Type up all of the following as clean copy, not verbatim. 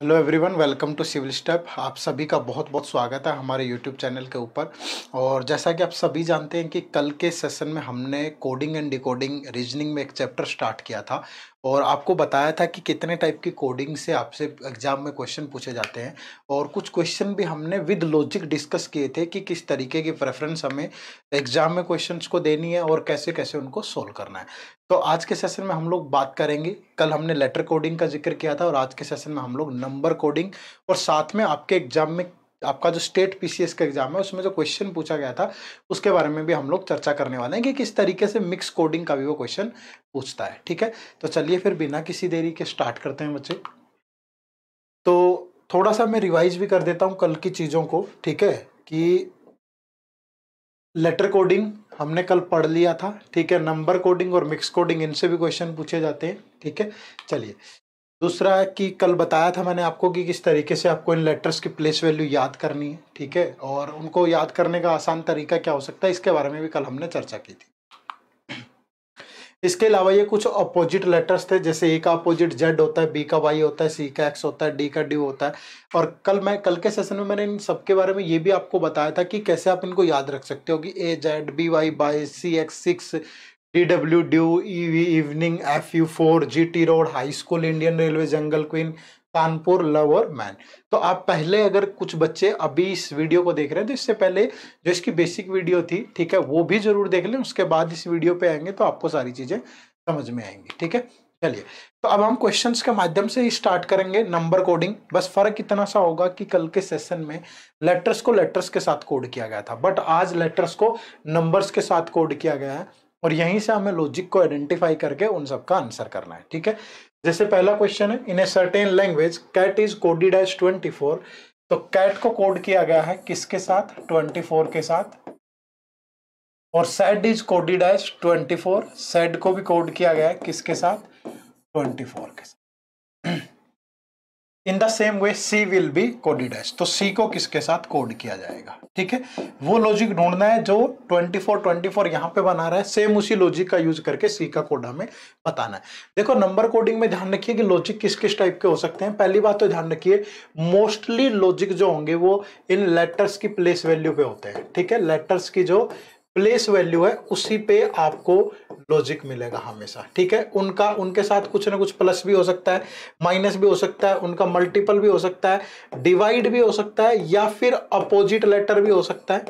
Hello everyone, welcome to civil step. आप सभी का बहुत बहुत स्वागत है हमारे यूट्यूब चैनल के ऊपर। और जैसा कि आप सभी जानते हैं कि कल के सेशन में हमने कोडिंग एंड डिकोडिंग रीजनिंग में एक चैप्टर स्टार्ट किया था और आपको बताया था कि कितने टाइप की कोडिंग से आपसे एग्जाम में क्वेश्चन पूछे जाते हैं। और कुछ क्वेश्चन भी हमने विद लॉजिक डिस्कस किए थे कि किस तरीके की प्रेफरेंस हमें एग्जाम में क्वेश्चंस को देनी है और कैसे कैसे उनको सोल्व करना है। तो आज के सेशन में हम लोग बात करेंगे, कल हमने लेटर कोडिंग का जिक्र किया था और आज के सेशन में हम लोग नंबर कोडिंग और साथ में आपके एग्जाम में आपका जो स्टेट पीसीएस का एग्जाम है उसमें जो क्वेश्चन पूछा गया था उसके बारे में भी हम लोग चर्चा करने वाले हैं कि किस तरीके से मिक्स कोडिंग का भी वो क्वेश्चन पूछता है। ठीक है, तो चलिए फिर बिना किसी देरी के स्टार्ट करते हैं बच्चे। तो थोड़ा सा मैं रिवाइज भी कर देता हूं कल की चीजों को। ठीक है, कि लेटर कोडिंग हमने कल पढ़ लिया था। ठीक है, नंबर कोडिंग और मिक्स कोडिंग इनसे भी क्वेश्चन पूछे जाते हैं। ठीक है, चलिए दूसरा है कि कल बताया था मैंने आपको कि किस तरीके से आपको इन लेटर्स की प्लेस वैल्यू याद करनी है। ठीक है, और उनको याद करने का आसान तरीका क्या हो सकता है इसके बारे में भी कल हमने चर्चा की थी। इसके अलावा ये कुछ अपोजिट लेटर्स थे, जैसे ए का अपोजिट जेड होता है, बी का वाई होता है, सी का एक्स होता है, डी का डी होता है। और कल के सेशन में मैंने इन सब के बारे में ये भी आपको बताया था कि कैसे आप इनको याद रख सकते हो कि A Z, B Y by, C X 6, D W dew, E V evening, F U 4, G T road, high school, Indian railway, jungle queen, Kanpur, lover man. तो आप पहले अगर कुछ बच्चे अभी इस वीडियो को देख रहे हैं तो इससे पहले जो इसकी बेसिक वीडियो थी, ठीक है, वो भी जरूर देख लें। उसके बाद इस वीडियो पे आएंगे तो आपको सारी चीजें समझ में आएंगी। ठीक है, चलिए तो अब हम क्वेश्चंस के माध्यम से ही स्टार्ट करेंगे नंबर कोडिंग। बस फर्क इतना सा होगा कि कल के सेशन में लेटर्स को लेटर्स के साथ कोड किया गया था, बट आज लेटर्स को नंबर्स के साथ कोड किया गया है और यहीं से हमें लॉजिक को आइडेंटिफाई करके उन सबका आंसर करना है। ठीक है, जैसे पहला क्वेश्चन है, in a certain language cat is coded as 24। तो कैट को कोड किया गया है किसके साथ? 24 के साथ। और said is coded as 24, said को भी कोड किया गया है किसके साथ? 24 के साथ। In the same way C will be coded as, तो सी को किसके साथ कोड किया जाएगा? ठीक है, वो लॉजिक ढूंढना है जो 24 यहां पे बना रहा है, सेम उसी लॉजिक का यूज करके सी का कोड हमें बताना है। देखो नंबर कोडिंग में ध्यान रखिए कि लॉजिक किस किस टाइप के हो सकते हैं। पहली बात तो ध्यान रखिए, मोस्टली लॉजिक जो होंगे वो इन लेटर्स की प्लेस वैल्यू पे होते हैं। ठीक है, लेटर्स की जो प्लेस वैल्यू है उसी पे आपको लॉजिक मिलेगा हमेशा। ठीक है, उनके साथ कुछ ना कुछ प्लस भी हो सकता है, माइनस भी हो सकता है, उनका मल्टीपल भी हो सकता है, डिवाइड भी हो सकता है, या फिर अपोजिट लेटर भी हो सकता है।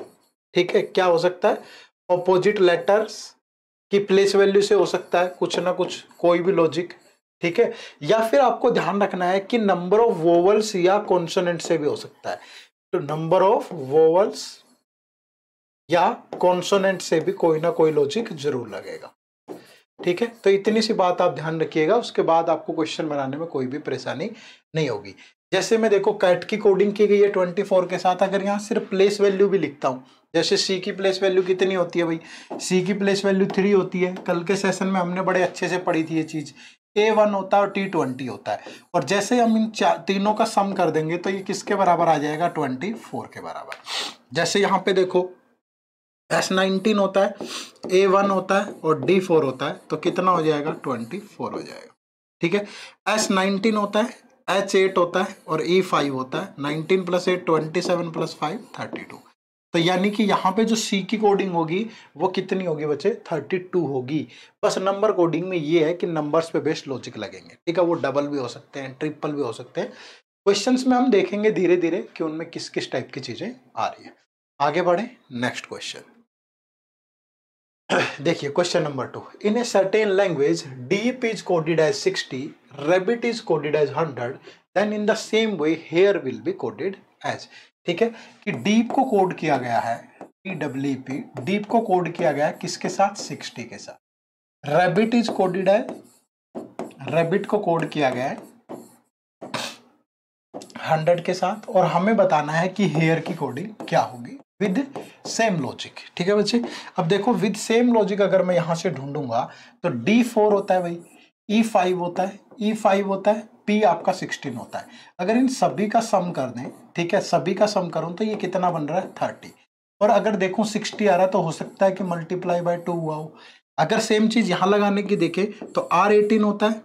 ठीक है, क्या हो सकता है? अपोजिट लेटर्स की प्लेस वैल्यू से हो सकता है कुछ ना कुछ, कोई भी लॉजिक। ठीक है, या फिर आपको ध्यान रखना है कि नंबर ऑफ वोवल्स या कॉन्सोनेंट से भी हो सकता है। तो नंबर ऑफ वोवल्स या कॉन्सोनेंट से भी कोई ना कोई लॉजिक जरूर लगेगा। ठीक है, तो इतनी सी बात आप ध्यान रखिएगा, उसके बाद आपको क्वेश्चन बनाने में कोई भी परेशानी नहीं होगी। जैसे मैं देखो कैट की कोडिंग की गई है 24 के साथ, अगर यहाँ सिर्फ प्लेस वैल्यू भी लिखता हूँ, जैसे सी की प्लेस वैल्यू कितनी होती है भाई? सी की प्लेस वैल्यू 3 होती है। कल के सेशन में हमने बड़े अच्छे से पढ़ी थी ये चीज। A1 होता है और T20 होता है, और जैसे हम इन तीनों का सम कर देंगे तो ये किसके बराबर आ जाएगा? 24 के बराबर। जैसे यहाँ पे देखो S19 होता है, A1 होता है और D4 होता है, तो कितना हो जाएगा? 24 हो जाएगा। ठीक है, S19 होता है, H8 होता है और E5 होता है। 19 + 8 27 + 5 32। तो यानी कि यहाँ पे जो C की कोडिंग होगी वो कितनी होगी बच्चे? 32 होगी। बस नंबर कोडिंग में ये है कि नंबर्स पे बेस्ड लॉजिक लगेंगे। ठीक है, वो डबल भी हो सकते हैं, ट्रिपल भी हो सकते हैं। क्वेश्चंस में हम देखेंगे धीरे धीरे कि उनमें किस किस टाइप की चीजें आ रही है। आगे बढ़े, नेक्स्ट क्वेश्चन देखिए, question number 2, in a certain language deep is coded as 60, rabbit is coded as 100, then in the same way hare will be coded as. ठीक है, कि डीप को कोड किया गया है, PWP, डीप को कोड किया गया है किसके साथ? 60 के साथ। रैबिट इज कोडेड है, रैबिट को कोड किया गया है 100 के साथ, और हमें बताना है कि हेयर की कोडिंग क्या होगी विद सेम लॉजिक। ठीक है बच्चे, अब देखो विद सेम लॉजिक अगर मैं यहां से ढूंढूंगा तो D4 होता है भाई, E5 होता है, E5 होता है, P आपका 16 होता है। अगर इन सभी का सम कर दें, ठीक है, सभी का सम करूं तो ये कितना बन रहा है? 30। और अगर देखो 60 आ रहा है तो हो सकता है कि मल्टीप्लाई बाय 2 हुआ हो। अगर सेम चीज यहां लगाने की देखें तो R18 होता है,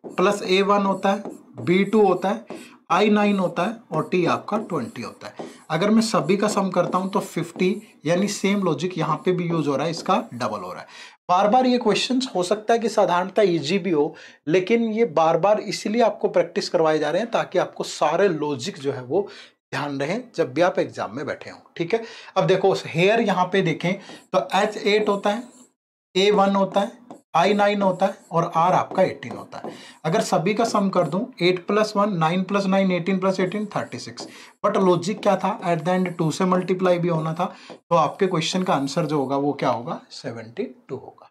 प्लस A1 होता है, B2 होता है, I9 होता है और T आपका 20 होता है। अगर मैं सभी का सम करता हूं तो 50, यानी सेम लॉजिक यहां पे भी यूज हो रहा है, इसका डबल हो रहा है। बार बार ये क्वेश्चंस हो सकता है कि साधारणतः इजी भी हो, लेकिन ये बार बार इसीलिए आपको प्रैक्टिस करवाए जा रहे हैं ताकि आपको सारे लॉजिक जो है वो ध्यान रहे जब भी आप एग्जाम में बैठे हो। ठीक है, अब देखो हेयर यहाँ पे देखें तो H8 होता है, A1 होता है, I9 होता है और R आपका 18 होता है। अगर सभी का सम कर दूं 8 + 1 9 + 9 18 + 18 36, बट लॉजिक क्या था, एट द एंड 2 से मल्टीप्लाई भी होना था, तो आपके क्वेश्चन का आंसर जो होगा वो क्या होगा, 72 होगा।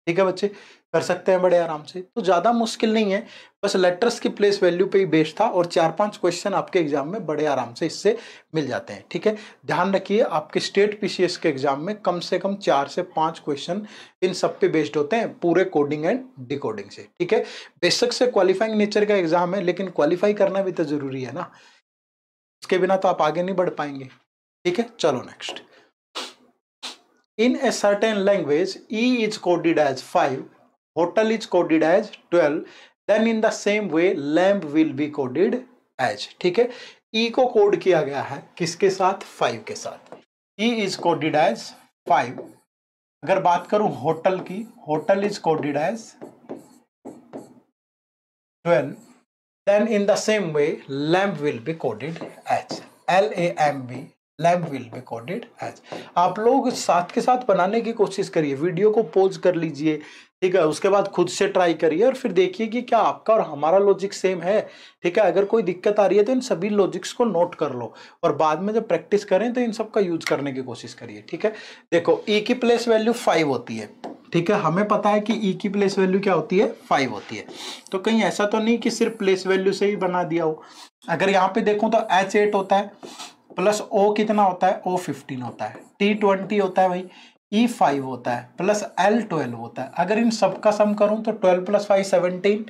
ठीक है बच्चे, कर सकते हैं बड़े आराम से, तो ज्यादा मुश्किल नहीं है, बस लेटर्स की प्लेस वैल्यू पे ही बेस्ड था और 4-5 क्वेश्चन आपके एग्जाम में बड़े आराम से इससे मिल जाते हैं। ठीक है, ध्यान रखिए आपके स्टेट पीसीएस के एग्जाम में कम से कम 4 से 5 क्वेश्चन इन सब पे बेस्ड होते हैं, पूरे कोडिंग एंड डिकोडिंग से। ठीक है, बेशक से क्वालिफाइंग नेचर का एग्जाम है, लेकिन क्वालिफाई करना भी तो जरूरी है ना, उसके बिना तो आप आगे नहीं बढ़ पाएंगे। ठीक है, चलो next. In a certain language, E is coded as 5, hotel is coded as 12, then in the same way lamp will be coded as। ठीक है, E को कोड किया गया है किसके साथ, 5 के साथ। E is coded as 5। अगर बात करूं होटल की, hotel is coded as 12, then in the same way lamp will be coded as LAMB, lamp will be coded as. आप लोग साथ के साथ बनाने की कोशिश करिए, वीडियो को पॉज कर लीजिए, ठीक है, उसके बाद खुद से ट्राई करिए और फिर देखिए कि क्या आपका और हमारा लॉजिक सेम है। ठीक है, अगर कोई दिक्कत आ रही है तो इन सभी लॉजिक्स को नोट कर लो और बाद में जब प्रैक्टिस करें तो इन सब का यूज करने की कोशिश करिए। ठीक है, देखो ई की प्लेस वैल्यू 5 होती है। ठीक है, हमें पता है कि ई की प्लेस वैल्यू क्या होती है, 5 होती है, तो कहीं ऐसा तो नहीं कि सिर्फ प्लेस वैल्यू से ही बना दिया हो। अगर यहाँ पे देखूं तो H8 होता है प्लस O कितना होता है, O 15 होता है, T 20 होता है भाई, E 5 होता है प्लस L 12 होता है। अगर इन सब का सम करूं तो 12 + 5 17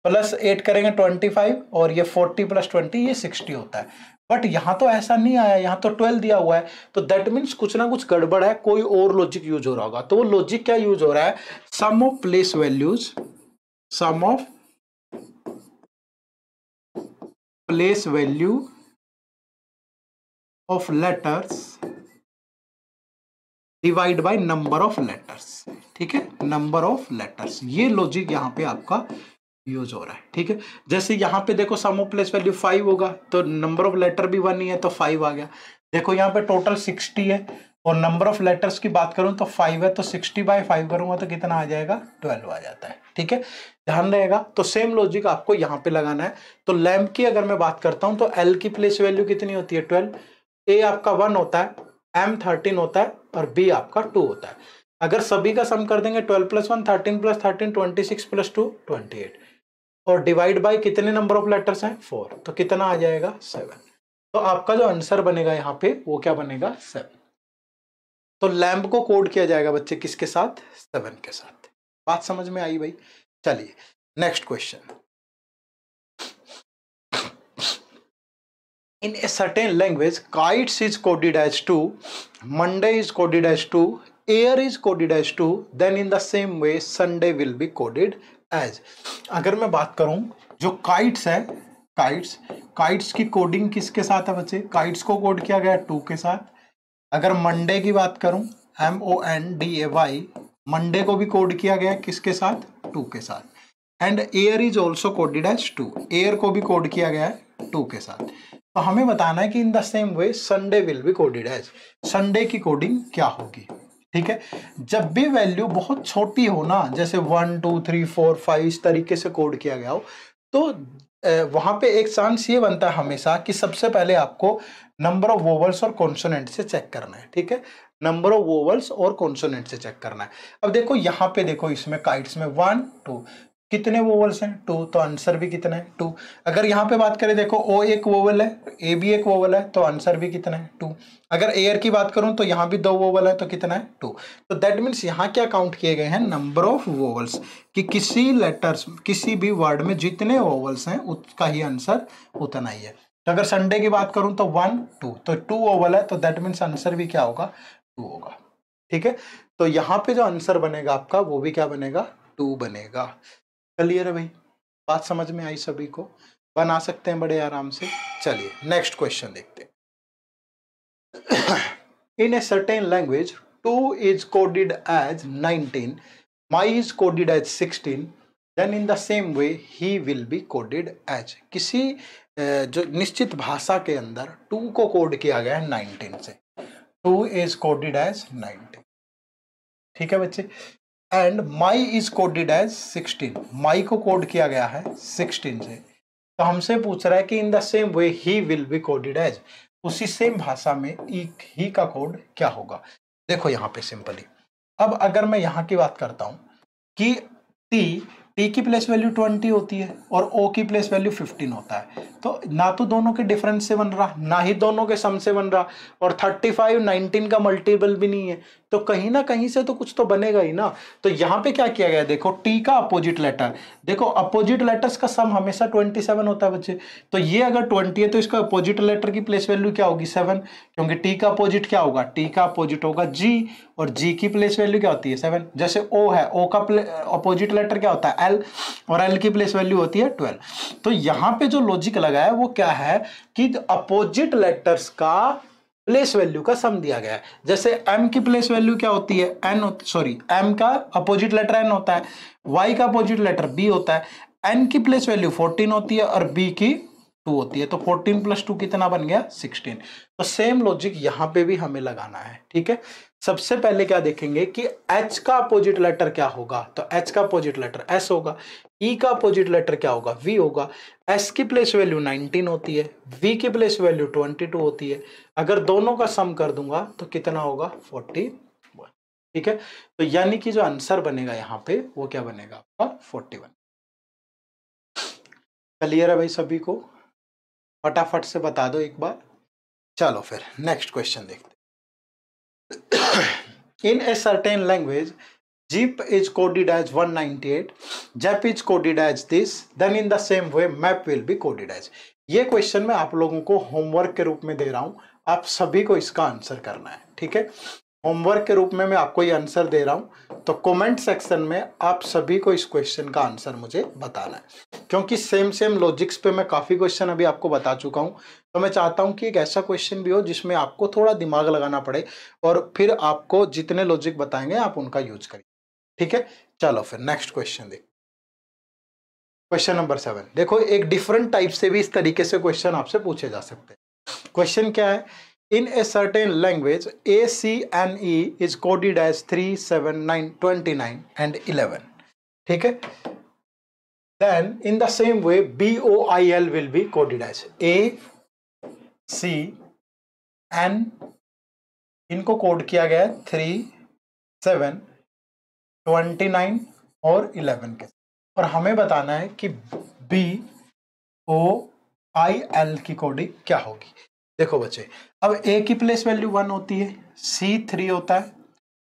प्लस 8 करेंगे 25 और ये 40 + 20 ये 60 होता है। बट यहाँ तो ऐसा नहीं आया, यहाँ तो 12 दिया हुआ है, तो दैट मीन्स कुछ ना कुछ गड़बड़ है, कोई और लॉजिक यूज हो रहा होगा। तो वो लॉजिक क्या यूज हो रहा है, sum of place values, sum of place value of letters divide by number of letters. ठीक है, नंबर ऑफ लेटर्स, ये लॉजिक यहाँ पे आपका यूज हो रहा है। ठीक है, जैसे यहाँ पे देखो सम ऑफ प्लेस वैल्यू 5 होगा तो नंबर ऑफ लेटर भी 1 ही है तो 5 आ गया। देखो यहाँ पे टोटल 60 है और नंबर ऑफ लेटर्स की बात करूं तो 5 है, तो 60/5 करूंगा तो कितना आ जाएगा, 12 आ जाता है। ठीक है, ध्यान रहेगा, तो सेम लॉजिक आपको यहाँ पे लगाना है। तो लैम्प की अगर मैं बात करता हूं तो एल की प्लेस वैल्यू कितनी होती है, 12, ए आपका 1 होता है, एम 13 होता है और बी आपका 2 होता है। अगर सभी का सम कर देंगे 12 + 1 13 + 13 26 + 2 28 और डिवाइड बाय कितने नंबर ऑफ लेटर्स हैं, 4, तो कितना आ जाएगा, 7। तो आपका जो आंसर बनेगा यहाँ पे वो क्या बनेगा, 7। तो लैम्प को कोड किया जाएगा बच्चे किसके साथ, 7 के साथ। बात समझ में आई भाई। चलिए next question. In a certain language, kites is coded as 2, Monday is coded as 2, air is coded as 2, then in the same way Sunday will be coded as। अगर मैं बात करूं जो kites है, kites की कोडिंग किसके साथ है बच्चे, kites को कोड किया गया 2 के साथ। अगर मंडे की बात करूं MONDAY, मंडे को भी कोड किया गया किसके साथ, 2 के साथ। And air is also coded as 2, air को भी कोड किया गया है 2 के साथ। तो हमें बताना है कि in the same way Sunday will be coded as, Sunday की कोडिंग क्या होगी। ठीक है, जब भी वैल्यू बहुत छोटी हो ना, जैसे 1 2 3 4 5 इस तरीके से कोड किया गया हो, तो वहां पे एक चांस ये बनता है हमेशा कि सबसे पहले आपको नंबर ऑफ वोवल्स और कॉन्सोनेंट से चेक करना है। ठीक है, नंबर ऑफ वोवल्स और कॉन्सोनेंट से चेक करना है। अब देखो यहाँ पे देखो, इसमें काइट्स में 1 2 कितने वोवल्स हैं, 2, तो आंसर भी कितना है, 2। अगर यहाँ पे बात करें देखो ओ एक वोवल है, ए भी एक वोवल है, तो आंसर भी कितना है, 2। अगर एयर की बात करूं तो यहाँ भी 2 वोवल है, तो कितना है, 2। तो दैट मीन्स यहाँ क्या काउंट किए गए हैं, नंबर ऑफ वोवल्स, कि किसी लेटर्स किसी भी वर्ड में जितने वोवल्स हैं उसका ही आंसर उतना ही है। तो अगर संडे की बात करूं तो 1 2, तो 2 वोवल है, तो दैट मीन्स आंसर भी क्या होगा, 2 होगा। ठीक है, तो यहाँ पे जो आंसर बनेगा आपका वो भी क्या बनेगा, 2 बनेगा। क्लियर है भाई, बात समझ में आई सभी को। बना सकते हैं बड़े आराम से। चलिए नेक्स्ट क्वेश्चन देखते हैं। In a certain language 2 is coded as 19, my is coded as 16, then in the same way he will be coded as. किसी जो निश्चित भाषा के अंदर 2 को कोड किया गया है 19 से, 2 इज कोडेड एज 19, ठीक है बच्चे। And my is coded as 16, my को कोड किया गया है 16 से। तो हमसे पूछ रहा है कि in the same way he will be coded as, उसी सेम भाषा में ही का कोड क्या होगा। देखो यहाँ पे सिंपली, अब अगर मैं यहाँ की बात करता हूं कि टी की प्लेस वैल्यू 20 होती है और ओ की प्लेस वैल्यू 15 होता है, तो ना तो दोनों के डिफरेंस से बन रहा, ना ही दोनों के सम से बन रहा, और 35 19 का मल्टीपल भी नहीं है, तो कहीं ना कहीं से तो कुछ तो बनेगा ही ना। तो यहाँ पे क्या किया गया, देखो टी का अपोजिट लेटर, देखो अपोजिट लेटर्स का सम हमेशा 27 होता है बच्चे। तो ये अगर 20 है तो इसका अपोजिट लेटर की प्लेस वैल्यू क्या होगी 7, क्योंकि टी का अपोजिट क्या होगा, टी का अपोजिट होगा जी, और जी की प्लेस वैल्यू क्या होती है 7। जैसे ओ है, ओ का अपोजिट लेटर क्या होता है एल, और एल की प्लेस वैल्यू होती है 12। तो यहाँ पे जो लॉजिक लगा है वो क्या है कि अपोजिट लेटर्स का प्लेस वैल्यू का सम दिया गया है। जैसे m की प्लेस वैल्यू क्या होती है n, सॉरी m का अपोजिट लेटर n होता है, y का अपोजिट लेटर b होता है, n की प्लेस वैल्यू 14 होती है और b की 2 होती है, तो 14 + 2 कितना बन गया 16। तो सेम लॉजिक यहां पे भी हमें लगाना है, ठीक है। सबसे पहले क्या देखेंगे कि h का अपोजिट लेटर क्या होगा, तो h का अपोजिट लेटर s होगा, e का अपोजिट लेटर क्या होगा v होगा, s की प्लेस वैल्यू 19 होती है, v की प्लेस वैल्यू 22 होती है, अगर दोनों का सम कर दूंगा तो कितना होगा 41, ठीक है। तो यानी कि जो आंसर बनेगा यहाँ पे वो क्या बनेगा आपका 41। क्लियर है भाई सभी को, फटाफट से बता दो एक बार। चलो फिर नेक्स्ट क्वेश्चन देखते हैं। In a certain language jeep is coded as 198, zap is coded as this, then in the same way map will be coded as. ये क्वेश्चन मैं आप लोगों को होमवर्क के रूप में दे रहा हूं, आप सभी को इसका आंसर करना है, ठीक है। होमवर्क के रूप में मैं आपको ये आंसर दे रहा हूं, तो कमेंट सेक्शन में आप सभी को इस क्वेश्चन का आंसर मुझे बताना है, क्योंकि सेम लॉजिक्स पे मैं काफी क्वेश्चन अभी आपको बता चुका हूं। तो मैं चाहता हूं कि एक ऐसा क्वेश्चन भी हो जिसमें आपको थोड़ा दिमाग लगाना पड़े, और फिर आपको जितने लॉजिक बताएंगे आप उनका यूज करिए, ठीक है। चलो फिर नेक्स्ट क्वेश्चन देख, क्वेश्चन नंबर 7। देखो एक डिफरेंट टाइप से भी इस तरीके से क्वेश्चन आपसे पूछे जा सकते हैं। क्वेश्चन क्या है, in a certain language ACNE is coded as 3, 7, 9, 29 and 11, ठीक है। Then in the same way BOIL will be coded as ACN, इनको कोड किया गया है 3, 7, 29 और 11 के, और हमें बताना है कि BOIL की कोडिंग क्या होगी। देखो बच्चे, अब A की प्लेस वैल्यू 1 होती है, C 3 होता है,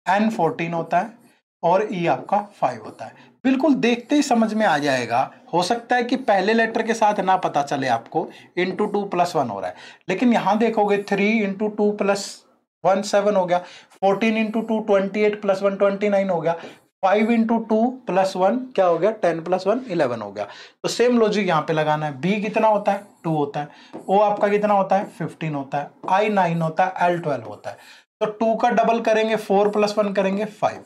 N 14 होता है और E आपका 5 होता है। बिल्कुल देखते ही समझ में आ जाएगा। हो सकता है कि पहले लेटर के साथ ना पता चले आपको, इंटू 2 + 1 हो रहा है, लेकिन यहां देखोगे 3 × 2 + 1 7 हो गया, 14 × 2 28 + 1 29 हो गया, 5 × 2 + 1 क्या हो गया 10 + 1 11 हो गया। तो सेम लॉजिक यहाँ पे लगाना है। B कितना होता है 2 होता है, O आपका कितना होता है 15 होता है, I 9 होता है, L 12 होता है। तो 2 का डबल करेंगे 4 + 1 करेंगे 5,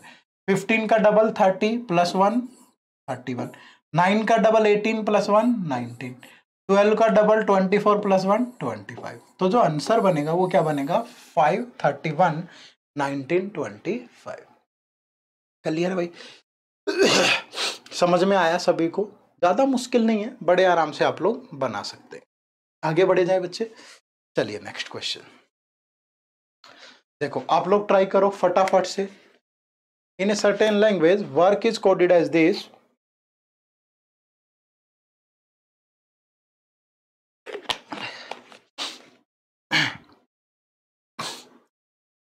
15 का डबल 30 + 1 31, 9 का डबल 18 + 1 19, 12 का डबल 24 + 1 25। तो जो आंसर बनेगा वो क्या बनेगा 5 31 19 25। क्लियर है भाई? समझ में आया सभी को? ज्यादा मुश्किल नहीं है, बड़े आराम से आप लोग बना सकते हैं। आगे बढ़े जाए बच्चे। चलिए नेक्स्ट क्वेश्चन देखो, आप लोग ट्राई करो फटाफट से। In a certain language work is coded as this,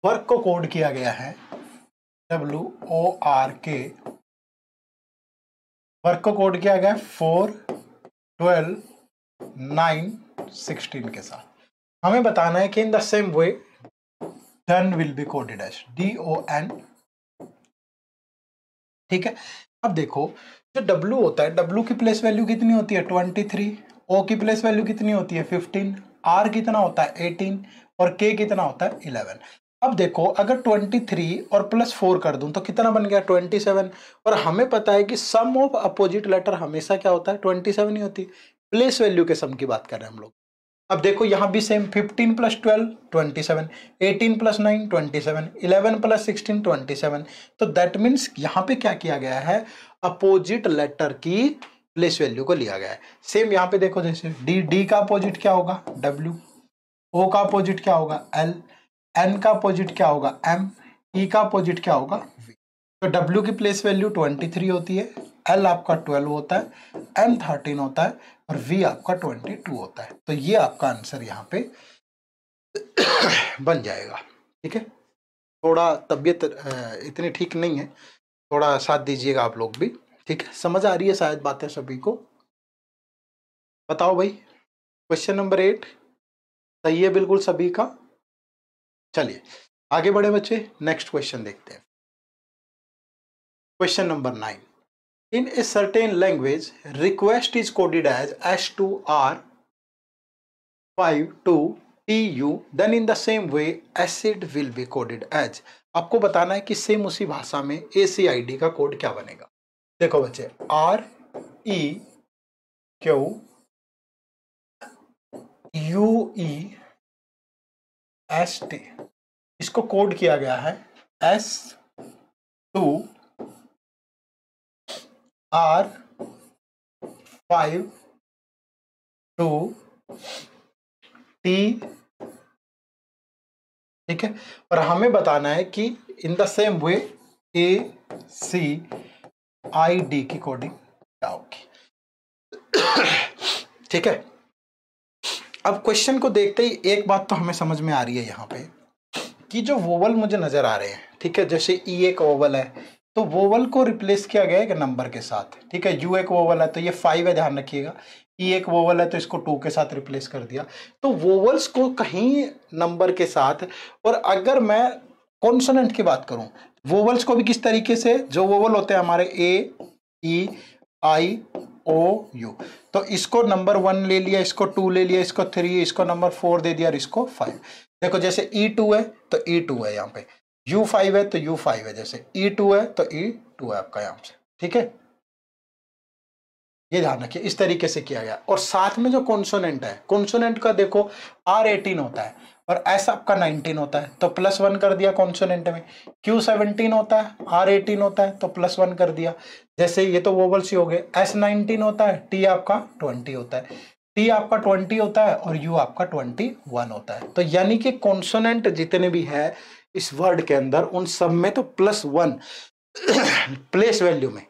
work को कोड किया गया है WORK, वर्क को कोड किया गया 4 12 9 16 के साथ। हमें बताना है कि in the same way done will be coded as DON, ठीक है। अब देखो जो W होता है, W की प्लेस वैल्यू कितनी होती है 23, ओ की प्लेस वैल्यू कितनी होती है 15, आर कितना होता है 18 और के कितना होता है 11। अब देखो अगर 23 और +4 कर दूं तो कितना बन गया 27। और हमें पता है कि सम ऑफ अपोजिट लेटर हमेशा क्या होता है 27 ही होती है। प्लेस वैल्यू के सम की बात कर रहे हैं हम लोग। अब देखो यहां भी सेम 15 + 12 27, 18 + 9 27, 11 + 16 27। तो दैट मीन्स यहां पे क्या किया गया है, अपोजिट लेटर की प्लेस वैल्यू को लिया गया है। सेम यहां पे देखो जैसे डी का अपोजिट क्या होगा W, O का अपोजिट क्या होगा L, N का अपोजिट क्या होगा M, E का अपोजिट क्या होगा V। तो W की प्लेस वैल्यू 23 होती है, L आपका 12 होता है, M 13 होता है और V आपका 22 होता है। तो ये आपका आंसर यहाँ पे बन जाएगा। ठीक है, थोड़ा तबीयत इतनी ठीक नहीं है, थोड़ा साथ दीजिएगा आप लोग भी। ठीक है, समझ आ रही है शायद बातें सभी को। बताओ भाई, क्वेश्चन नंबर 8 सही है बिल्कुल सभी का। चलिए आगे बढ़े बच्चे, नेक्स्ट क्वेश्चन देखते हैं। Question number 9, in a certain language request is coded as S2R5 to TU, then in the same way acid will be coded as। आपको बताना है कि सेम उसी भाषा में ACID का कोड क्या बनेगा। देखो बच्चे REQUEST इसको कोड किया गया है S2R5 to T। ठीक है, और हमें बताना है कि in the same way ACID की कोडिंग क्या होगी। ठीक है, अब क्वेश्चन को देखते ही एक बात तो हमें समझ में आ रही है यहाँ पे कि जो वोवल मुझे नजर आ रहे हैं, ठीक है, जैसे ई एक वोवल है तो वोवल को रिप्लेस किया गया है एक नंबर के साथ। ठीक है, यू एक वोवल है तो ये 5 है, ध्यान रखिएगा। ई एक वोवल है तो इसको 2 के साथ रिप्लेस कर दिया। तो वोवल्स को कहीं नंबर के साथ, और अगर मैं कॉन्सोनेंट की बात करूं वोवल्स को भी किस तरीके से, जो वोवल होते हैं हमारे ए ई आई ओ यू, तो इसको नंबर 1 ले लिया, इसको 2 ले लिया, इसको 3, इसको नंबर 4 दे दिया और इसको 5। देखो जैसे E2 है तो E2 है यहाँ पे, U5 है तो U5 है, जैसे E2 है तो E2 है आपका यहाँ से। ठीक है, ये ध्यान रखिए, इस तरीके से किया गया। और साथ में जो कॉन्सोनेंट है, कॉन्सोनेंट का देखो R18 होता है और S आपका 19 होता है तो +1 कर दिया कॉन्सोनेंट में। Q17 होता है, R18 होता है तो +1 कर दिया। जैसे ये तो वोवल्स ही हो गए। S19 होता है, T आपका 20 होता है, T आपका 20 होता है और U आपका 21 होता है। तो यानी कि कॉन्सोनेंट जितने भी है इस वर्ड के अंदर उन सब में तो +1 प्लेस वैल्यू में।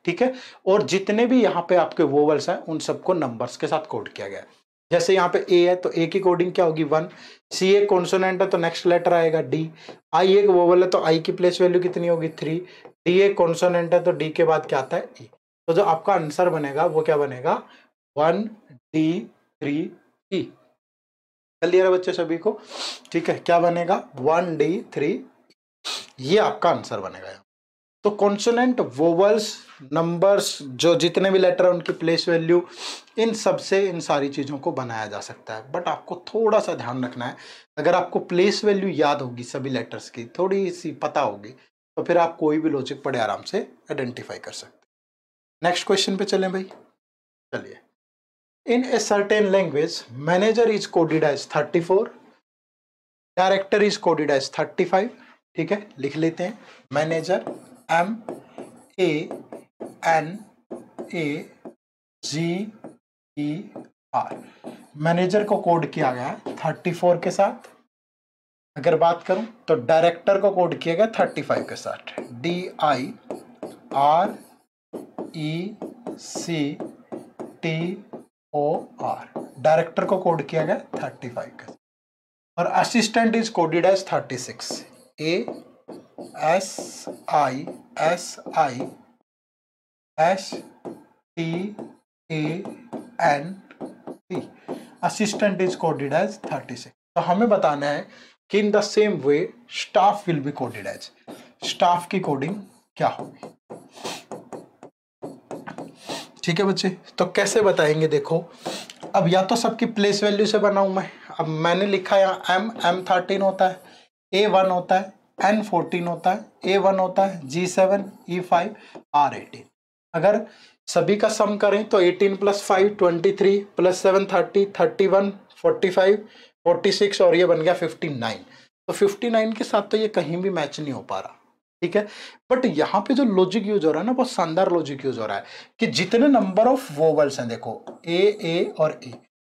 ठीक है, और जितने भी यहाँ पे आपके वोवल्स हैं उन सबको नंबर्स के साथ कोड किया गया है। जैसे यहाँ पे ए है तो ए की कोडिंग क्या होगी 1, सी एक कॉन्सोनेंट है तो नेक्स्ट लेटर आएगा डी, आई एक वोवल है तो आई की प्लेस वैल्यू कितनी होगी 3, डी एक कॉन्सोनेंट है तो डी के बाद क्या आता है ई। तो जो आपका आंसर बनेगा वो क्या बनेगा 1D3E। क्लियर है बच्चे सभी को। ठीक है, क्या बनेगा 1D3, ये आपका आंसर बनेगा। तो कॉन्सोनेंट वोवल्स नंबर्स जो जितने भी लेटर हैं उनकी प्लेस वैल्यू, इन सब से इन सारी चीज़ों को बनाया जा सकता है। बट आपको थोड़ा सा ध्यान रखना है, अगर आपको प्लेस वैल्यू याद होगी सभी लेटर्स की, थोड़ी सी पता होगी, तो फिर आप कोई भी लॉजिक बड़े आराम से आइडेंटिफाई कर सकते हैं। नेक्स्ट क्वेश्चन पे चलें भाई। चलिए, in a certain language manager is coded as 34, director is coded as 35। ठीक है, लिख लेते हैं मैनेजर MANAGER, मैनेजर को कोड किया गया है 34 के साथ। अगर बात करूं तो डायरेक्टर को कोड किया गया 35 के साथ, DIRECTOR, डायरेक्टर को कोड किया गया 35 के साथ। और assistant is coded as 36, ASISTANT, assistant is coded as 36। तो हमें बताना है कि in the same way staff will be coded as, staff की कोडिंग क्या होगी। ठीक है बच्चे, तो कैसे बताएंगे देखो, अब या तो सबकी प्लेस वैल्यू से बनाऊं मैं। अब मैंने लिखा यहाँ M13 होता है, A1 होता है, N14 होता है, A1 होता है, G7, E5, R18। अगर सभी का सम करें तो 18 + 5 23 + 7 30 31 45 46 और ये बन गया 59। तो 59 के साथ तो ये कहीं भी मैच नहीं हो पा रहा, ठीक है। बट यहाँ पे जो लॉजिक यूज हो रहा है ना, बहुत शानदार लॉजिक यूज हो रहा है कि जितने नंबर ऑफ वोवल्स हैं, देखो ए और ए,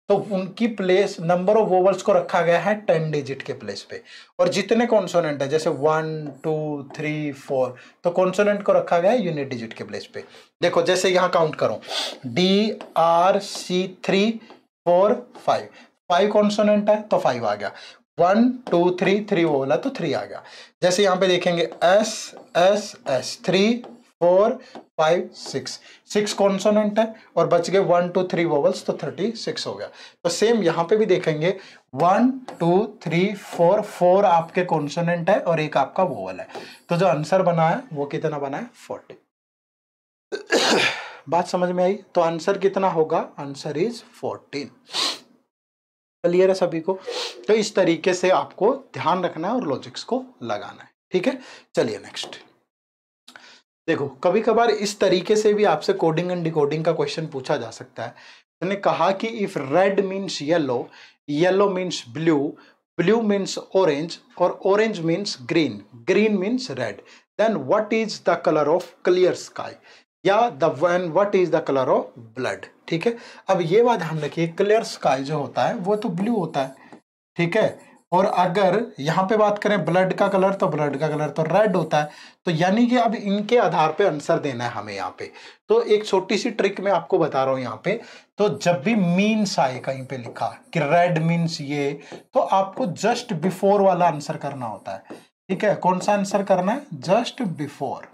तो उनकी प्लेस नंबर ऑफ वोवल्स को रखा गया है 10 डिजिट के प्लेस पे, और जितने कॉन्सोनेंट है जैसे 1 2 3 4, तो कॉन्सोनेंट को रखा गया है यूनिट डिजिट के प्लेस पे। देखो जैसे यहाँ काउंट करो, DRC3 4 5, 5 कॉन्सोनेंट है तो 5 आ गया, 1 2 3 3 वो बोला तो 3 आ गया। जैसे यहाँ पे देखेंगे S 3 4 5 6, 6 कॉन्सोनेंट है और बच गए 1 2 3 वोवल्स, तो 36 हो गया। तो सेम यहाँ पे भी देखेंगे 1 2 3 4, 4 आपके कॉन्सोनेंट है और एक आपका वोवल है, तो जो आंसर बना है वो कितना बना है 40। बात समझ में आई? तो आंसर कितना होगा? Answer is 14। क्लियर है सभी को? तो इस तरीके से आपको ध्यान रखना है और लॉजिक्स को लगाना है, ठीक है। चलिए नेक्स्ट देखो, कभी कभार इस तरीके से भी आपसे कोडिंग एंड डिकोडिंग का क्वेश्चन पूछा जा सकता है। मैंने कहा कि if red means yellow, yellow means blue, blue means orange और orange means green, green means red, then what is the colour of clear sky, या the what is the colour of blood, ठीक है। अब ये बात ध्यान रखिए, clear sky जो होता है वो तो ब्लू होता है, ठीक है, और अगर यहाँ पे बात करें ब्लड का कलर, तो ब्लड का कलर तो रेड होता है। तो यानी कि अब इनके आधार पे आंसर देना है हमें यहाँ पे। तो एक छोटी सी ट्रिक मैं आपको बता रहा हूँ यहाँ पे, तो जब भी मीन्स आए कहीं पे लिखा कि रेड मीन्स ये, तो आपको जस्ट बिफोर वाला आंसर करना होता है, ठीक है। कौन सा आंसर करना है? जस्ट बिफोर,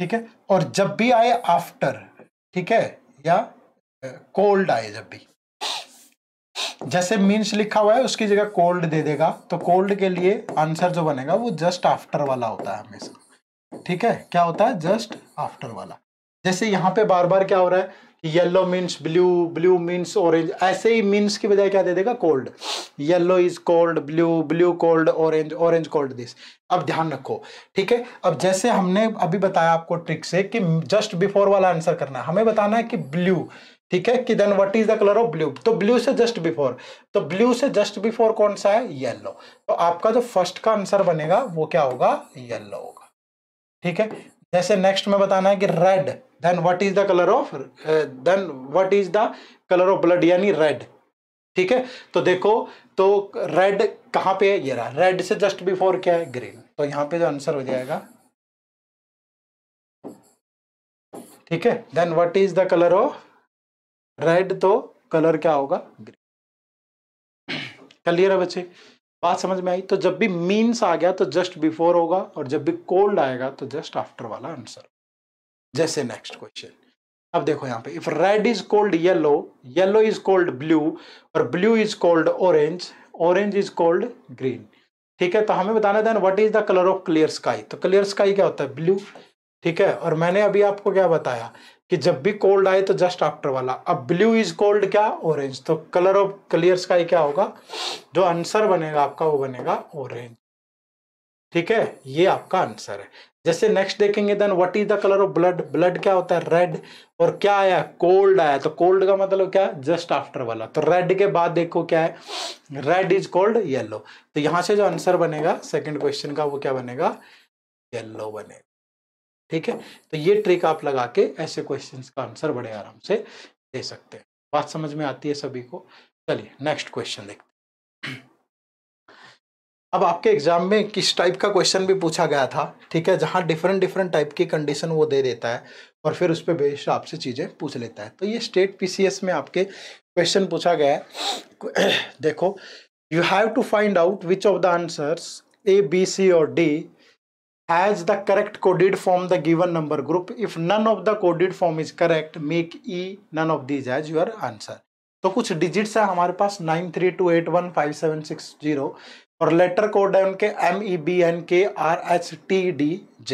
ठीक है। और जब भी आए आफ्टर, ठीक है, या कोल्ड आए, जब भी जैसे मीन्स लिखा हुआ है उसकी जगह कोल्ड दे देगा, तो कोल्ड के लिए आंसर जो बनेगा वो जस्ट आफ्टर वाला होता है हमेशा, ठीक है। क्या होता है? जस्ट आफ्टर वाला। जैसे यहाँ पे बार बार क्या हो रहा है कि yellow means blue, blue means orange, ऐसे ही मीन्स की बजाय क्या दे देगा? Cold. Yellow is called, blue blue cold, orange orange cold this. अब ध्यान रखो, ठीक है। अब जैसे हमने अभी बताया आपको ट्रिक से कि जस्ट बिफोर वाला आंसर करना है, हमें बताना है कि ब्लू, ठीक है, कि then what is the colour of blue, तो ब्लू से जस्ट बिफोर, तो ब्लू से जस्ट बिफोर कौन सा है? येलो। तो आपका जो फर्स्ट का आंसर बनेगा वो क्या होगा? येलो होगा, ठीक है। जैसे नेक्स्ट में बताना है कि red, then what is the colour of, then what is the colour of blood, यानी रेड, ठीक है। तो देखो, तो रेड कहां पे है? ये रहा, रेड से जस्ट बिफोर क्या है? ग्रीन। तो यहां पे जो आंसर हो जाएगा, ठीक है, then what is the colour of red, तो कलर क्या होगा? ग्रीन। क्लियर है बच्चे? बात समझ में आई? तो जब भी मीन्स आ गया तो जस्ट बिफोर होगा, और जब भी कोल्ड आएगा तो जस्ट आफ्टर वाला आंसर। जैसे नेक्स्ट क्वेश्चन, अब देखो यहाँ पे, if red is called yellow, yellow is called blue, और blue is called orange, orange is called green, ठीक है। तो हमें बताना then what is the colour of clear sky, तो क्लियर स्काई क्या होता है? ब्लू, ठीक है। और मैंने अभी आपको क्या बताया कि जब भी कोल्ड आए तो जस्ट आफ्टर वाला। अब ब्लू इज कोल्ड क्या? ऑरेंज, तो कलर ऑफ क्लियर स्काई क्या होगा? जो आंसर बनेगा आपका वो बनेगा ऑरेंज, ठीक है। ये आपका आंसर है। जैसे नेक्स्ट देखेंगे, then what is the colour of blood, blood क्या होता है? रेड, और क्या आया? कोल्ड आया, तो कोल्ड का मतलब क्या? जस्ट आफ्टर वाला। तो रेड के बाद देखो क्या है? रेड इज कोल्ड येलो, तो यहां से जो आंसर बनेगा सेकंड क्वेश्चन का वो क्या बनेगा? येलो बनेगा, ठीक है। तो ये ट्रिक आप लगा के ऐसे क्वेश्चंस का आंसर बड़े आराम से दे सकते हैं। बात समझ में आती है सभी को? चलिए नेक्स्ट क्वेश्चन देखते हैं। अब आपके एग्जाम में किस टाइप का क्वेश्चन भी पूछा गया था, ठीक है, जहां डिफरेंट डिफरेंट टाइप की कंडीशन वो दे देता है और फिर उस पर बेस्ड आपसे चीजें पूछ लेता है। तो ये स्टेट पीसीएस में आपके क्वेश्चन पूछा गया है। देखो, you have to find out which of the answers A B C और D has the correct coded form the given number group. If none of the coded form is correct, make E none of these as your answer. तो कुछ digits है हमारे पास 9328155760 और letter code है उनके MEBNKRHTDJ।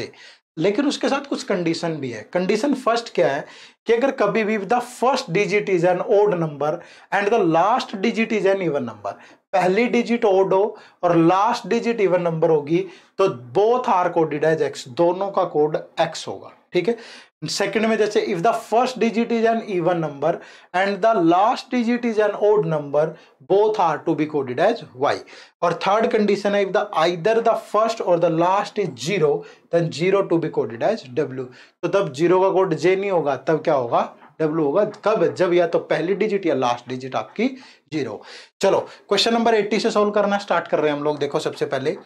लेकिन उसके साथ कुछ कंडीशन भी है। कंडीशन फर्स्ट क्या है कि अगर कभी भी the first digit is an odd number and the last digit is an even number, पहली डिजिट ओड हो और लास्ट डिजिट इवन नंबर होगी तो both are coded as X, दोनों का कोड एक्स होगा। ठीक है। सेकंड में जैसे if the first digit is an even number and the last digit is an odd number both are to be coded as Y. और third condition है if the either the first और the last is zero then zero to be coded as W. तो तब zero का code जे नहीं होगा, तब क्या होगा, डब्ल्यू होगा। कब, जब या तो पहली डिजिट या लास्ट डिजिट आपकी जीरो। चलो क्वेश्चन नंबर 80 से सोल्व करना स्टार्ट कर रहे हैं हम लोग। देखो सबसे पहले,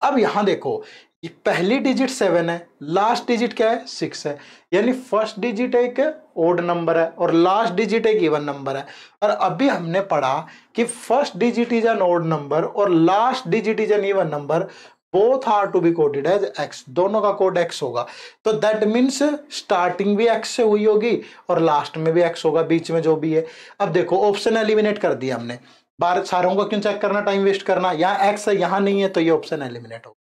अब यहां देखो ये पहली डिजिट 7 है, लास्ट डिजिट क्या है 6 है, यानी फर्स्ट डिजिट एक ओड नंबर है और लास्ट डिजिट एक इवन नंबर है। और अभी हमने पढ़ा कि first digit is an odd number और last digit is an even number, both are to be coded as X, दोनों का कोड एक्स होगा। तो दैट मीन्स स्टार्टिंग भी एक्स से हुई होगी और लास्ट में भी एक्स होगा, बीच में जो भी है। अब देखो ऑप्शन एलिमिनेट कर दिया हमने, बार सारों को क्यों चेक करना, टाइम वेस्ट करना। यहाँ एक्स है यहाँ नहीं है तो ये ऑप्शन एलिमिनेट होगा।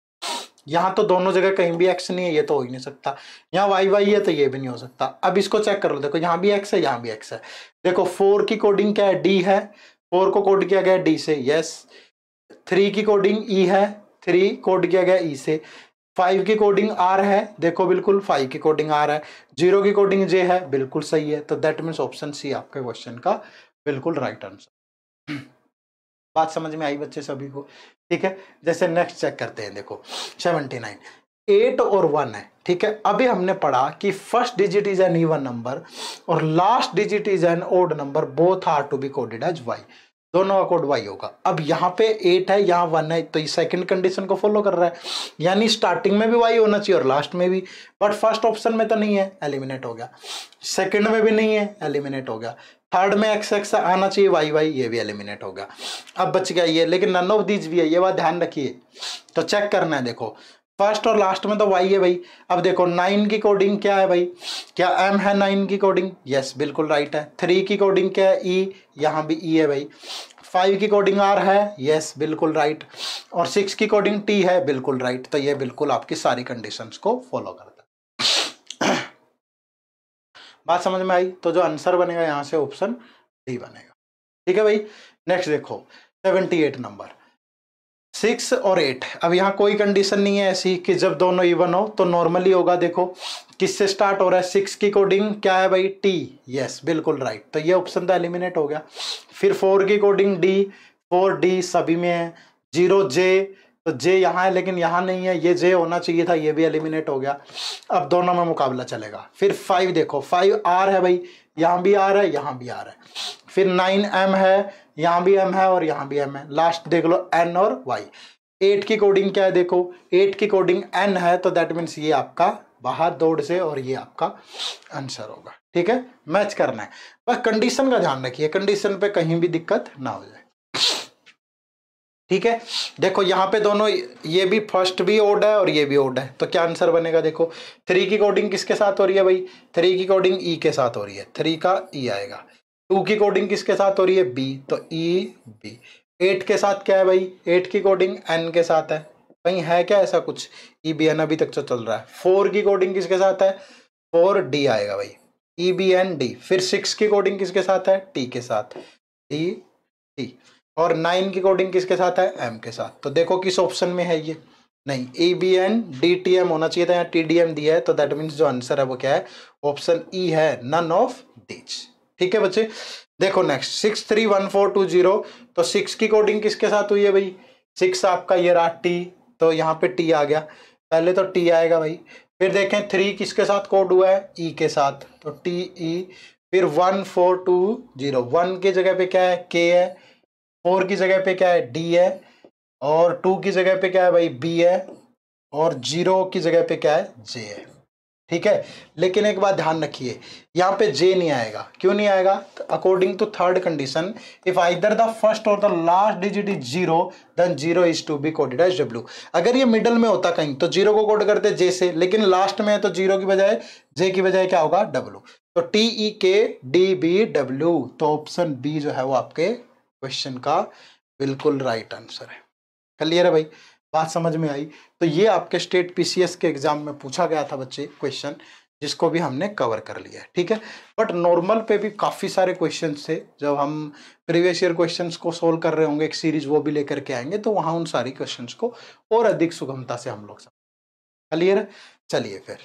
यहाँ तो दोनों जगह कहीं भी एक्स नहीं है, ये तो हो ही नहीं सकता। यहाँ वाई वाई है तो ये भी नहीं हो सकता। अब इसको चेक कर लो, देखो यहाँ भी एक्स है यहाँ भी एक्स है। देखो 4 की कोडिंग क्या है, डी है, 4 को कोड किया गया डी से, यस। 3 की कोडिंग ई है, 3 कोड किया गया ई से। 5 की कोडिंग आर है, देखो बिल्कुल 5 की कोडिंग आर है। 0 की कोडिंग जे है, बिल्कुल सही है। तो दैट मीन्स ऑप्शन सी आपके क्वेश्चन का बिल्कुल राइट आंसर। बात समझ में आई बच्चे सभी को? ठीक है। जैसे नेक्स्ट चेक करते हैं, देखो 79, 8 और 1 है। ठीक है। अभी हमने पढ़ा कि first digit is an even number और last digit is an odd number, both are to be coded as Y, दोनों का कोड वाई होगा। अब यहाँ पे 8 है यहाँ 1 है, तो ये सेकंड कंडीशन को फॉलो कर रहा है, यानी स्टार्टिंग में भी वाई होना चाहिए और लास्ट में भी। बट फर्स्ट ऑप्शन में तो नहीं है, एलिमिनेट हो गया। सेकंड में भी नहीं है, एलिमिनेट हो गया। थर्ड में एक्स एक्स आना चाहिए, वाई वाई, ये भी एलिमिनेट होगा। अब बच गया ये, लेकिन नन ऑफ दीज भी है, ये बात ध्यान रखिए। तो चेक करना है, देखो फर्स्ट और लास्ट में तो वाई है भाई। अब देखो 9 की कोडिंग क्या है भाई, क्या एम है 9 की कोडिंग, यस बिल्कुल राइट है। 3 की कोडिंग क्या है, ई, यहाँ भी ई है भाई। 5 की कोडिंग आर है, यस बिल्कुल राइट। और 6 की कोडिंग टी है, बिल्कुल राइट। तो ये बिल्कुल आपकी सारी कंडीशंस को फॉलो करता है। बात समझ में आई? तो जो आंसर बनेगा यहाँ से ऑप्शन डी बनेगा। ठीक है भाई। नेक्स्ट देखो 78 नंबर, 6 और 8। अब यहाँ कोई कंडीशन नहीं है ऐसी कि जब दोनों इवन हो, तो नॉर्मली होगा। देखो किससे स्टार्ट हो रहा है, 6 की कोडिंग क्या है भाई, टी, यस बिल्कुल राइट। तो ये ऑप्शन तो एलिमिनेट हो गया। फिर 4 की कोडिंग डी, 4 डी सभी में है। 0 जे, तो जे यहाँ है लेकिन यहाँ नहीं है, ये जे होना चाहिए था, ये भी एलिमिनेट हो गया। अब दोनों में मुकाबला चलेगा। फिर 5 देखो, 5 आर है भाई, यहाँ भी आर है यहाँ भी आर है। फिर 9 एम है, यहाँ भी एम है और यहाँ भी एम है। लास्ट देख लो एन और वाई। 8 की कोडिंग क्या है, देखो 8 की कोडिंग एन है, तो दैट मीन्स ये आपका बाहर दौड़ से और ये आपका आंसर होगा। ठीक है। मैच करना है, बस कंडीशन का ध्यान रखिए, कंडीशन पे कहीं भी दिक्कत ना हो जाए। ठीक है। देखो यहाँ पे दोनों, ये भी फर्स्ट भी ओड है और ये भी ओड है, तो क्या आंसर बनेगा, देखो 3 की कोडिंग किसके साथ हो रही है भाई, 3 की कोडिंग ई के साथ हो रही है, 3 का ई आएगा। 2 की कोडिंग किसके साथ हो रही है, बी, तो ई बी। 8 के साथ क्या है भाई, 8 की कोडिंग एन के साथ है, कहीं है क्या ऐसा कुछ, ई बी एन अभी तक तो चल रहा है। 4 की कोडिंग किसके साथ है, 4 डी आएगा भाई, ई बी एन डी। फिर 6 की कोडिंग किसके साथ है, टी के साथ, डी टी। और 9 की कोडिंग किसके साथ है, एम के साथ। तो देखो किस ऑप्शन में है ये, नहीं, A B N D T M होना चाहिए था, यहाँ टी डी एम दिया है, तो दैट मीन्स जो आंसर है वो क्या है, ऑप्शन ई है, नन ऑफ दीज। ठीक है बच्चे। देखो नेक्स्ट 631420, तो 6 की कोडिंग किसके साथ हुई है भाई, 6 आपका ये रहा टी, तो यहाँ पे टी आ गया, पहले तो टी आएगा भाई। फिर देखें 3 किसके साथ कोड हुआ है, ई के साथ, तो टी ई। फिर 1420, 1 की जगह पे क्या है, के है। 4 की जगह पे क्या है, डी है। और 2 की जगह पे क्या है भाई, बी है। और 0 की जगह पे क्या है, जे है। ठीक है। लेकिन एक बात ध्यान रखिए, यहाँ पे जे नहीं आएगा, क्यों नहीं आएगा, according to third condition, if either the first और the last digit is 0 then 0 is to be coded as W. अगर ये मिडल में होता कहीं तो 0 को कोड करते जे से, लेकिन लास्ट में है तो 0 की बजाय जे की बजाय क्या होगा, डब्ल्यू। तो टी ई के डी बी डब्ल्यू, तो ऑप्शन बी जो है वो आपके क्वेश्चन का बिल्कुल राइट आंसर है। क्लियर है भाई? बात समझ में आई? तो ये आपके स्टेट पीसीएस के एग्जाम में पूछा गया था बच्चे क्वेश्चन, जिसको भी हमने कवर कर लिया है, ठीक है। बट नॉर्मल पे भी काफ़ी सारे क्वेश्चंस थे, जब हम प्रीवियस ईयर क्वेश्चंस को सोल्व कर रहे होंगे, एक सीरीज वो भी लेकर के आएंगे, तो वहाँ उन सारी क्वेश्चंस को और अधिक सुगमता से हम लोग क्लियर है। चलिए फिर,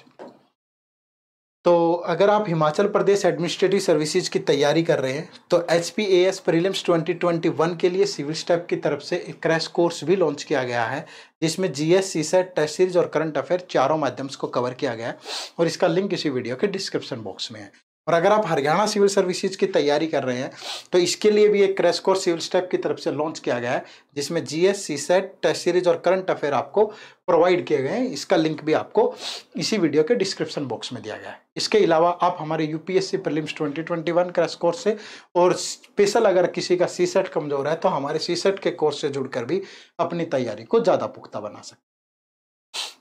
तो अगर आप हिमाचल प्रदेश एडमिनिस्ट्रेटिव सर्विसेज की तैयारी कर रहे हैं तो HPAS प्रीलिम्स 2021 के लिए सिविल स्टेप की तरफ से एक क्रैश कोर्स भी लॉन्च किया गया है, जिसमें GS, CSET, टेस्ट सीरीज और करंट अफेयर चारों माध्यम को कवर किया गया है, और इसका लिंक इसी वीडियो के डिस्क्रिप्शन बॉक्स में है। और अगर आप हरियाणा सिविल सर्विसेज की तैयारी कर रहे हैं तो इसके लिए भी एक क्रैश कोर्स सिविल स्टेप की तरफ से लॉन्च किया गया है, जिसमें GS, CSET, टेस्ट सीरीज और करंट अफेयर आपको प्रोवाइड किए गए हैं। इसका लिंक भी आपको इसी वीडियो के डिस्क्रिप्शन बॉक्स में दिया गया है। इसके अलावा आप हमारे UPSC प्रीलिम्स 2021 क्रैश कोर्स से, और स्पेशल अगर किसी का CSET कमजोर है तो हमारे CSET के कोर्स से जुड़कर भी अपनी तैयारी को ज्यादा पुख्ता बना सकते हैं।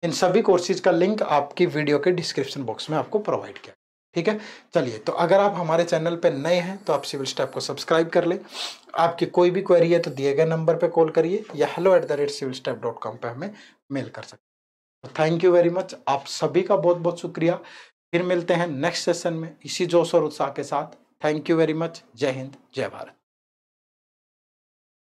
इन सभी कोर्सेज का लिंक आपकी वीडियो के डिस्क्रिप्शन बॉक्स में आपको प्रोवाइड किया, ठीक है। चलिए, तो अगर आप हमारे चैनल पे नए हैं तो आप सिविल स्टेप को सब्सक्राइब कर लें। आपकी कोई भी क्वेरी है तो दिए गए नंबर पे कॉल करिए या hello@civilstep.com पे हमें मेल कर सकते हैं। थैंक यू वेरी मच, आप सभी का बहुत बहुत शुक्रिया। फिर मिलते हैं नेक्स्ट सेशन में इसी जोश और उत्साह के साथ। Thank you very much. जय हिंद, जय भारत।